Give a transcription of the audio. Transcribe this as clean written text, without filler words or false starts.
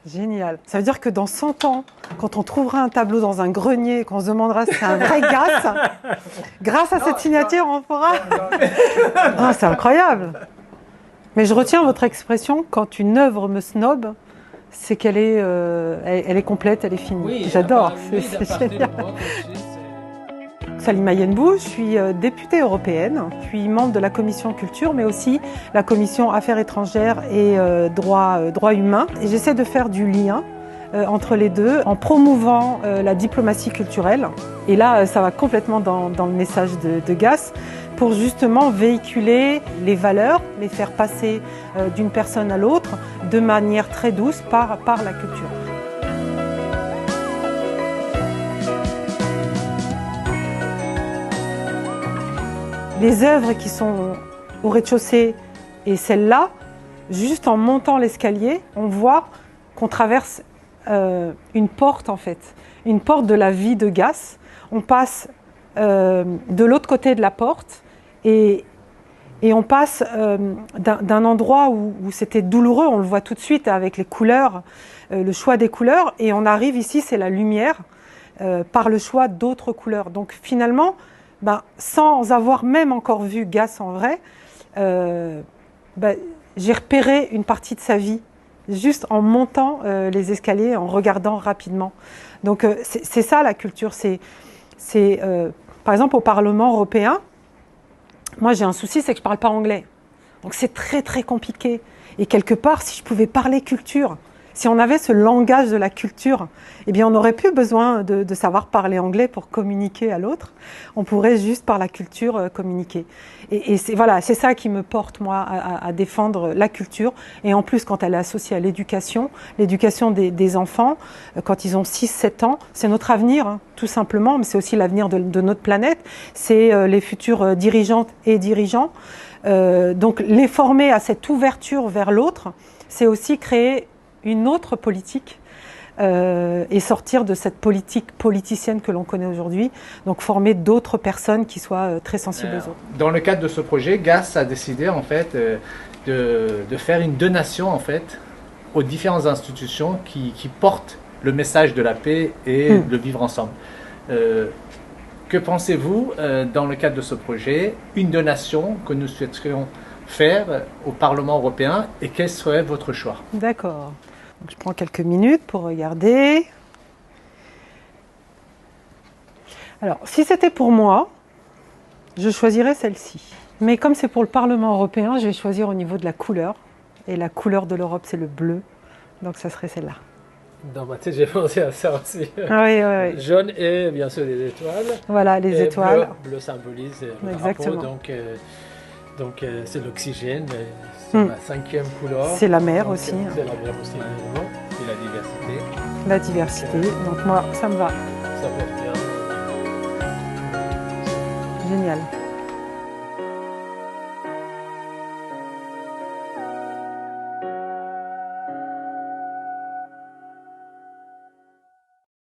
Génial. Ça veut dire que dans 100 ans, quand on trouvera un tableau dans un grenier, qu'on se demandera si c'est un vrai Gasse, grâce à cette signature, on pourra... Ah, c'est incroyable. Mais je retiens votre expression, quand une œuvre me snob, c'est qu'elle est, elle est complète, elle est finie. Oui, j'adore, c'est génial. Salima Yenbou, je suis députée européenne, je suis membre de la commission culture, mais aussi la commission affaires étrangères et droits humains. Et j'essaie de faire du lien entre les deux en promouvant la diplomatie culturelle. Et là, ça va complètement dans le message de Gasse, pour justement véhiculer les valeurs, les faire passer d'une personne à l'autre de manière très douce par la culture. Les œuvres qui sont au rez-de-chaussée et celles-là, juste en montant l'escalier, on voit qu'on traverse une porte en fait, une porte de la vie de Gasse. On passe de l'autre côté de la porte et on passe d'un endroit où c'était douloureux, on le voit tout de suite avec les couleurs, le choix des couleurs, et on arrive ici, c'est la lumière, par le choix d'autres couleurs. Donc finalement, sans avoir même encore vu Gasse en vrai, j'ai repéré une partie de sa vie, juste en montant les escaliers, en regardant rapidement. Donc c'est ça la culture, par exemple au Parlement européen, moi j'ai un souci, c'est que je ne parle pas anglais. Donc c'est très très compliqué. Et quelque part, si je pouvais parler culture, si on avait ce langage de la culture, eh bien on n'aurait plus besoin de savoir parler anglais pour communiquer à l'autre. On pourrait juste par la culture communiquer. Et c'est ça qui me porte moi à défendre la culture. Et en plus quand elle est associée à l'éducation des enfants, quand ils ont 6-7 ans, c'est notre avenir, hein, tout simplement, mais c'est aussi l'avenir de notre planète. C'est les futurs dirigeantes et dirigeants. Donc les former à cette ouverture vers l'autre, c'est aussi créer une autre politique et sortir de cette politique politicienne que l'on connaît aujourd'hui, donc former d'autres personnes qui soient très sensibles aux autres. Dans le cadre de ce projet, Gasse a décidé en fait de faire une donation en fait aux différentes institutions qui portent le message de la paix et le vivre ensemble. Que pensez-vous dans le cadre de ce projet, une donation que nous souhaiterions faire au Parlement européen et quel serait votre choix? D'accord. Donc, je prends quelques minutes pour regarder. Alors, si c'était pour moi, je choisirais celle-ci. Mais comme c'est pour le Parlement européen, je vais choisir au niveau de la couleur. Et la couleur de l'Europe, c'est le bleu. Donc, ça serait celle-là. Dans ma tête, j'ai pensé à ça aussi. Oui. Jaune et bien sûr les étoiles. Voilà, les étoiles. Bleu symbolise le Exactement. drapeau, donc c'est l'oxygène, c'est la 5e couleur. C'est la mer aussi. C'est la mer aussi, évidemment. Et la diversité. La diversité, donc moi, ça me va. Ça porte bien. Génial.